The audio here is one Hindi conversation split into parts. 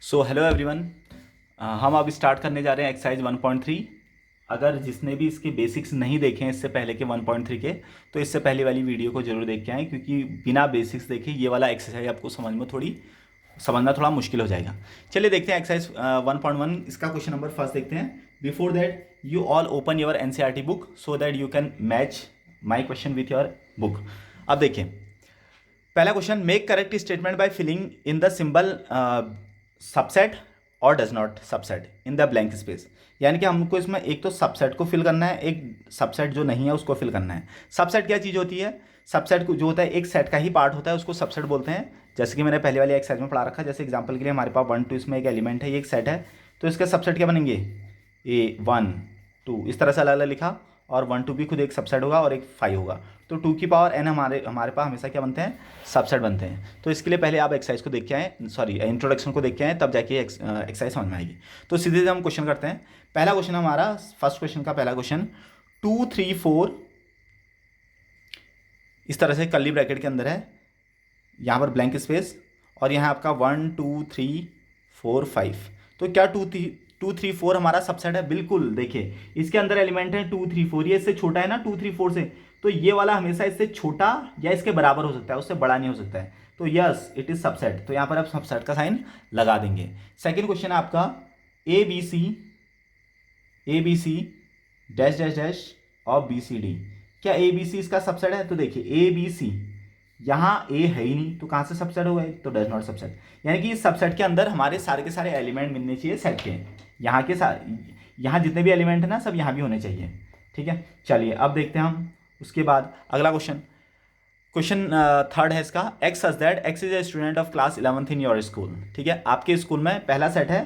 So hello everyone. हम अब स्टार्ट करने जा रहे हैं एक्सरसाइज 1.3। अगर जिसने भी इसके बेसिक्स नहीं देखे हैं इससे पहले के 1.3 के, तो इससे पहले वाली वीडियो को जरूर देख के आएँ, क्योंकि बिना बेसिक्स देखे ये वाला एक्सरसाइज आपको समझना थोड़ा मुश्किल हो जाएगा। चलिए देखते हैं एक्सरसाइज 1.1। इसका क्वेश्चन नंबर फर्स्ट देखते हैं। Before that you all open your NCERT book so that you can match my question with your book. अब देखिए पहला question, make correct statement by filling in the symbol subset और does not subset in the blank space. यानी कि हमको इसमें एक तो सबसेट को फिल करना है, एक सबसेट जो नहीं है उसको फिल करना है। सबसेट क्या चीज़ होती है? सबसेट जो होता है एक सेट का ही पार्ट होता है, उसको सबसेट बोलते हैं। जैसे कि मैंने पहले वाली एक्सरसाइज में पढ़ा रखा है। जैसे एग्जांपल के लिए हमारे पास 1 2 इसमें एक एलिमेंट है, ये एक सेट है, तो इसके सबसेट क्या बनेंगे? ए 1 2 इस तरह से अलग अलग लिखा, और 1 2 भी खुद एक सबसेट होगा और एक 5 होगा। तो 2 की पावर n हमारे पास हमेशा क्या बनते हैं? सबसेट बनते हैं। तो इसके लिए पहले आप एक्सरसाइज को देख के आएँ, सॉरी इंट्रोडक्शन को देख के आएँ, तब जाके एक्सरसाइज समझ में आएगी। तो सीधे से हम क्वेश्चन करते हैं। पहला क्वेश्चन हमारा, फर्स्ट क्वेश्चन का पहला क्वेश्चन, 2 3 4 इस तरह से कर्ली ब्रैकेट के अंदर है, यहाँ पर ब्लैंक स्पेस, और यहाँ आपका 1 2 3 4 5। तो क्या 2 3 4 हमारा सबसेट है? बिल्कुल। देखिए इसके अंदर एलिमेंट है 2 3 4, ये इससे छोटा है ना 2 3 4 से, तो ये वाला हमेशा इससे छोटा या इसके बराबर हो सकता है, उससे बड़ा नहीं हो सकता है। तो यस इट इज सबसेट। तो यहाँ पर आप सबसेट का साइन लगा देंगे। सेकेंड क्वेश्चन है आपका, A B C dash dash dash और बी सी डी। क्या ए बी सी इसका सबसेट है? तो देखिए ए बी सी, यहाँ ए है ही नहीं, तो कहाँ से सबसेट होगा? तो डज नॉट सबसेट। यानी कि इस सबसेट के अंदर हमारे सारे के सारे एलिमेंट मिलने चाहिए सेट के। यहाँ जितने भी एलिमेंट है ना, सब यहाँ भी होने चाहिए। ठीक है, चलिए अब देखते हैं हम उसके बाद अगला क्वेश्चन। क्वेश्चन थर्ड है इसका, x such that X is a student of class 11th in your school. ठीक है, आपके स्कूल में पहला सेट है,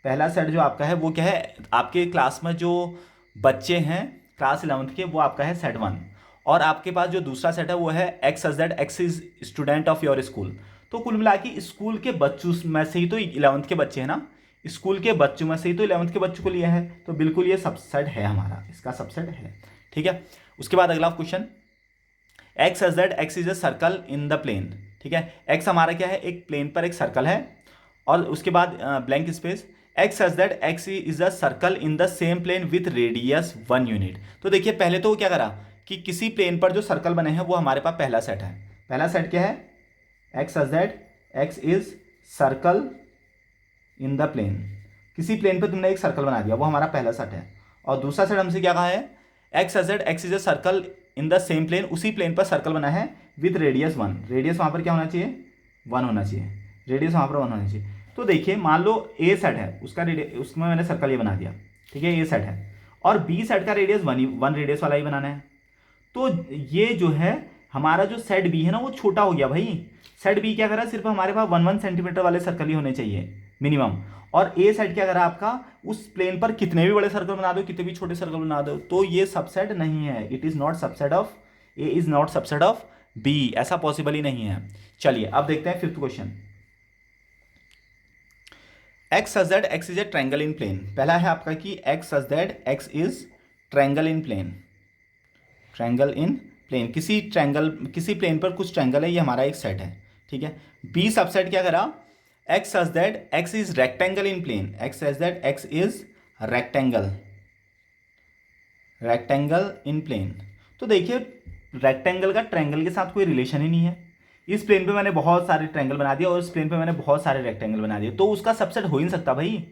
पहला सेट जो आपका है वो क्या है? आपके क्लास में जो बच्चे हैं क्लास 11th के, वो आपका है सेट 1। और आपके पास जो दूसरा सेट है वो है X such that X is student of your school. तो कुल मिला के स्कूल के बच्चों में से ही तो 11th के बच्चे हैं ना, स्कूल के बच्चों में से ही तो 11th के बच्चों को लिया है, तो बिल्कुल ये सबसेट है हमारा, इसका सबसेट है। ठीक है, उसके बाद अगला question, X such that X is a circle in the plane. ठीक है, एक्स हमारा क्या है? एक प्लेन पर एक सर्कल है, और उसके बाद blank space, X such that X is a circle in the same plane with radius 1 unit. तो देखिए पहले तो वो क्या करा कि किसी प्लेन पर जो सर्कल बने हैं वो हमारे पास पहला सेट है। पहला सेट क्या है? X such that X is circle in the plane. किसी प्लेन पर तुमने एक सर्कल बना दिया, वो हमारा पहला सेट है। और दूसरा सेट हमसे क्या कहा है? X such that X is a circle in the same plane, उसी प्लेन पर सर्कल बना है विद रेडियस 1। रेडियस वहाँ पर क्या होना चाहिए? 1 होना चाहिए। रेडियस वहाँ पर 1 होना चाहिए। तो देखिए मान लो ए सेट है, उसका रेडियस, उसमें मैंने सर्कल ये बना दिया। ठीक है, ए सेट है, और बी सेट का रेडियस 1 रेडियस वाला ही बनाना है। तो ये जो है हमारा जो सेट बी है ना, वो छोटा हो गया भाई। सेट बी क्या करा? सिर्फ हमारे पास 1 सेंटीमीटर वाले सर्कल ही होने चाहिए मिनिमम। और ए सेट क्या करा आपका? उस प्लेन पर कितने भी बड़े सर्कल बना दो, कितने भी छोटे सर्कल बना दो, तो ये सबसेट नहीं है। It is not subset of A, is not subset of B, ऐसा पॉसिबल ही नहीं है। चलिए अब देखते हैं fifth question, X such that X is a triangle in plane. पहला है आपका कि X such that X is triangle in plane. Triangle in plane, किसी प्लेन पर कुछ ट्रायंगल है, ये हमारा एक सेट है। ठीक है, बी सबसेट क्या करा? X such that X is rectangle in plane. X such that X is rectangle in plane. तो देखिए रेक्टेंगल का ट्रायंगल के साथ कोई रिलेशन ही नहीं है। इस प्लेन पे मैंने बहुत सारे ट्रायंगल बना दिए और इस प्लेन पे मैंने बहुत सारे रेक्टेंगल बना दिए, तो उसका सबसेट हो ही नहीं सकता भाई,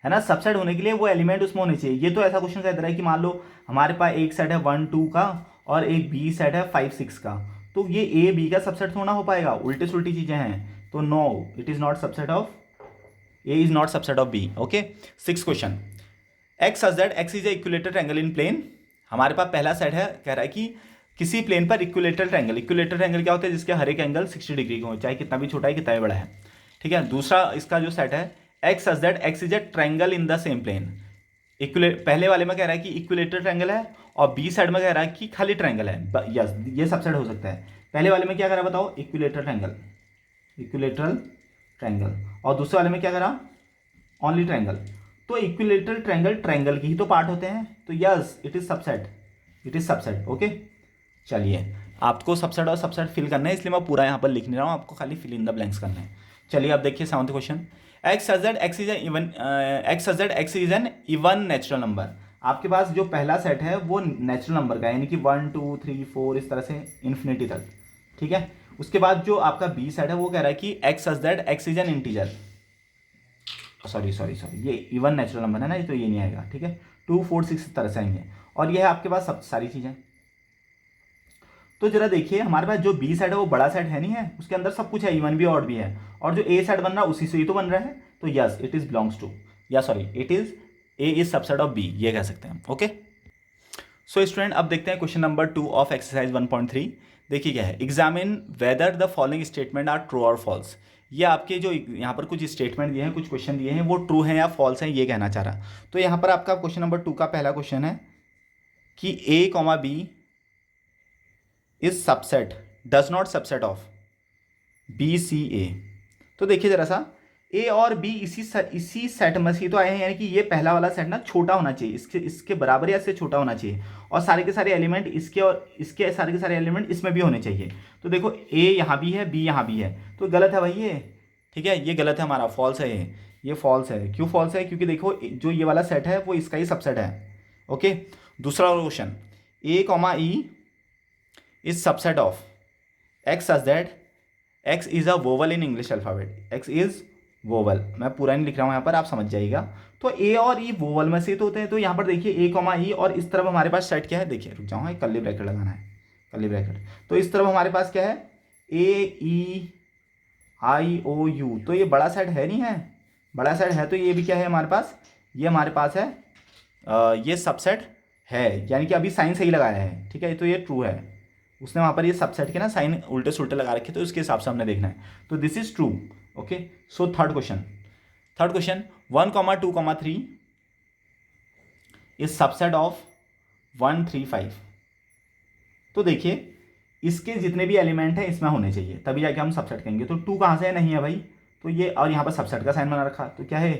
है ना। सबसेट होने के लिए वो एलिमेंट उसमें होने चाहिए। ये तो ऐसा क्वेश्चन कह रहा है कि मान लो हमारे पास एक सेट है 1 2 का और एक बी सेट है 5 6 का, तो ये ए बी का सबसेट थोड़ा हो पाएगा, उल्टी सुल्टी चीजें हैं। तो no, it is not subset of A, is not subset of B. Okay, six question, X such that X is a equilateral triangle in plane. हमारे पास पहला सेट है, कह रहा है कि किसी प्लेन पर इक्विलेटरल ट्रायंगल क्या होता है? जिसके हर एक एंगल 60 डिग्री का हो, चाहे कितना भी छोटा है कितना भी बड़ा है। ठीक है, दूसरा इसका जो सेट है, X such that X is a triangle in the same plane. पहले वाले में कह रहा है कि इक्विलेटरल ट्रायंगल है, और बी साइड में कह रहा है कि खाली ट्रायंगल है। यस, ये सबसेट हो सकता है। पहले वाले में क्या करा बताओ? इक्विलेटरल ट्रायंगल, और दूसरे वाले में क्या करा? Only triangle. तो इक्विलेटरल ट्रायंगल की ही तो पार्ट होते हैं, तो yes it is subset. Okay, चलिए आपको सबसेट और सबसेट फिल करना है, इसलिए मैं पूरा यहाँ पर लिख नहीं रहा हूँ, आपको खाली फिल इन द ब्लैंक्स करना है। चलिए अब देखिए seventh question, x Z X is an even natural number. आपके पास जो पहला सेट है वो नेचुरल नंबर का है, यानी कि 1 2 3 4 इस तरह से इन्फिनिटी तक, ठीक है। उसके बाद जो आपका बी सेट है वो कह रहा है कि x Z X is an integer, sorry sorry sorry, ये इवन नेचुरल नंबर है ना, ये तो ये नहीं आएगा, ठीक है। 2 4 6 इस तरह से आएंगे, और ये है आपके पास सब सारी चीज़ें। तो जरा देखिए हमारे पास जो बी सेट है वो बड़ा सेट है नहीं है, उसके अंदर सब कुछ है, इवन भी ऑड भी है, और जो ए सेट बन रहा है उसी से ही तो बन रहा है, तो yes it is belongs to, या sorry it is A is subset of B, ये कह सकते हैं, ओके। सो स्टूडेंट अब देखते हैं क्वेश्चन नंबर 2 ऑफ एक्सरसाइज 1.3। देखिए क्या है, examine whether the following statement are true और फॉल्स। ये आपके जो यहाँ पर कुछ स्टेटमेंट दिए हैं, कुछ क्वेश्चन दिए हैं, वो ट्रू हैं या फॉल्स हैं, ये कहना चाह रहा। तो यहाँ पर आपका क्वेश्चन नंबर 2 का पहला क्वेश्चन है कि A comma B is subset does not subset of B C A. तो देखिए जरा सा, ए और बी इसी सेट में से तो आए हैं, यानी कि ये पहला वाला सेट ना छोटा होना चाहिए, इसके बराबर या इससे छोटा होना चाहिए, और सारे के सारे एलिमेंट इसके और इसके सारे के सारे एलिमेंट इसमें भी होने चाहिए। तो देखो ए यहाँ भी है, बी यहाँ भी है, तो गलत है भाई ये, ठीक है, ये गलत है हमारा, फॉल्स है ये फॉल्स है। क्यों फॉल्स है? क्योंकि देखो जो ये वाला सेट है वो इसका ही सबसेट है, ओके। दूसरा question, A comma E is subset of x such that X is a vowel in English alphabet. X is vowel, मैं पूरा नहीं लिख रहा हूँ यहाँ पर, आप समझ जाइएगा। तो ए और ई वोवल में से तो होते हैं, तो यहाँ पर देखिए ए कॉमा ई, और इस तरफ हमारे पास सेट क्या है, देखिए रुक जाऊँ, कर्ली ब्रैकेट लगाना है, कर्ली ब्रैकेट। तो इस तरफ हमारे पास क्या है, ए ई आई ओ यू, तो ये बड़ा सेट है नहीं है, बड़ा सेट है, तो ये भी क्या है हमारे पास, ये हमारे पास है, ये सबसेट है, यानी कि अभी साइन सही लगाया है, ठीक है, तो ये ट्रू है। उसने वहाँ पर ये सबसेट के ना साइन उल्टे सुल्टे लगा रखे, तो उसके हिसाब से हमने देखना है, तो this is true, okay. So third question 1 2 3 is subset of 1 3 5। तो देखिए इसके जितने भी एलिमेंट हैं इसमें होने चाहिए, तभी जाके हम सबसेट कहेंगे। तो 2 कहाँ से है, नहीं है भाई, तो ये, और यहाँ पर सबसेट का साइन बना रखा, तो क्या है,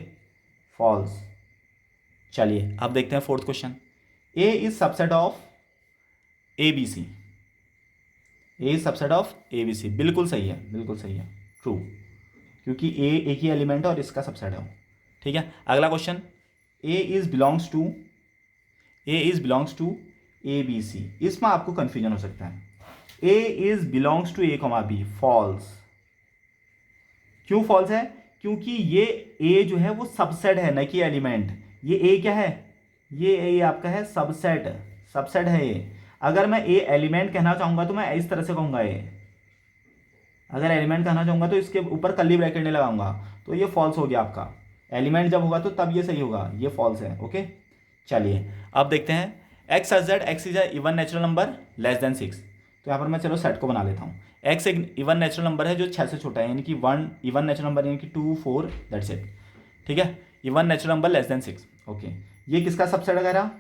फॉल्स। चलिए अब देखते हैं fourth question, A is subset of A B C. A subset of A B C, बिल्कुल सही है, बिल्कुल सही है, ट्रू, क्योंकि ए एक ही एलिमेंट है और इसका सबसेट है, ठीक है। अगला question, A is belongs to A B C. इसमें आपको कंफ्यूजन हो सकता है, A is belongs to A comma B, false. क्यों फॉल्स है? क्योंकि ये ए जो है वो सबसेट है, न कि एलिमेंट। ये ए क्या है, ये ए आपका है सबसेट, सबसेट है ये। अगर मैं ए एलिमेंट कहना चाहूंगा तो मैं इस तरह से कहूंगा ए, अगर एलिमेंट कहना चाहूंगा तो इसके ऊपर कर्ली ब्रैकेट नहीं लगाऊंगा, तो ये फॉल्स हो गया आपका। एलिमेंट जब होगा तो तब ये सही होगा, ये फॉल्स है, ओके। चलिए अब देखते हैं, X as Z X is a even natural number less than 6। तो यहाँ पर मैं चलो सेट को बना लेता हूँ। एक्स एक इवन नेचुरल नंबर है जो 6 से छोटा है, यानी कि 1 इवन नेचुरल नंबर, यानी कि 2 4 दैट्स इट, ठीक है। Even natural number less than 6, okay. ये किसका सबसेट वगैरह,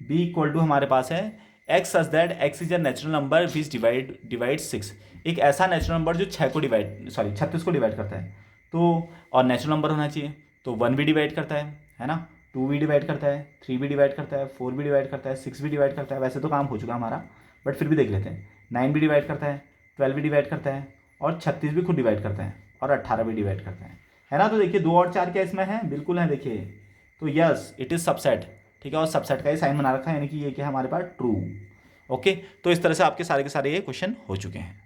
बी इक्वल टू हमारे पास है X such that X is a natural number which divide 6। एक ऐसा नेचुरल नंबर जो 36 को डिवाइड करता है। तो और नेचुरल नंबर होना चाहिए, तो 1 भी डिवाइड करता है ना, 2 भी डिवाइड करता है, 3 भी डिवाइड करता है, 4 भी डिवाइड करता है, 6 भी डिवाइड करता है। वैसे तो काम हो चुका हमारा, बट फिर भी देख लेते हैं। 9 भी डिवाइड करता है, 12 भी डिवाइड करता है, और 36 भी खुद डिवाइड करता है, और 18 भी डिवाइड करता है ना। तो देखिए 2 और 4 क्या इसमें है, बिल्कुल है, देखिए। तो यस इट इज़ सबसेट, ठीक है, और सबसेट का ही साइन बना रखा है, यानी कि ये क्या है हमारे पास, ट्रू, ओके। तो इस तरह से आपके सारे के सारे ये क्वेश्चन हो चुके हैं।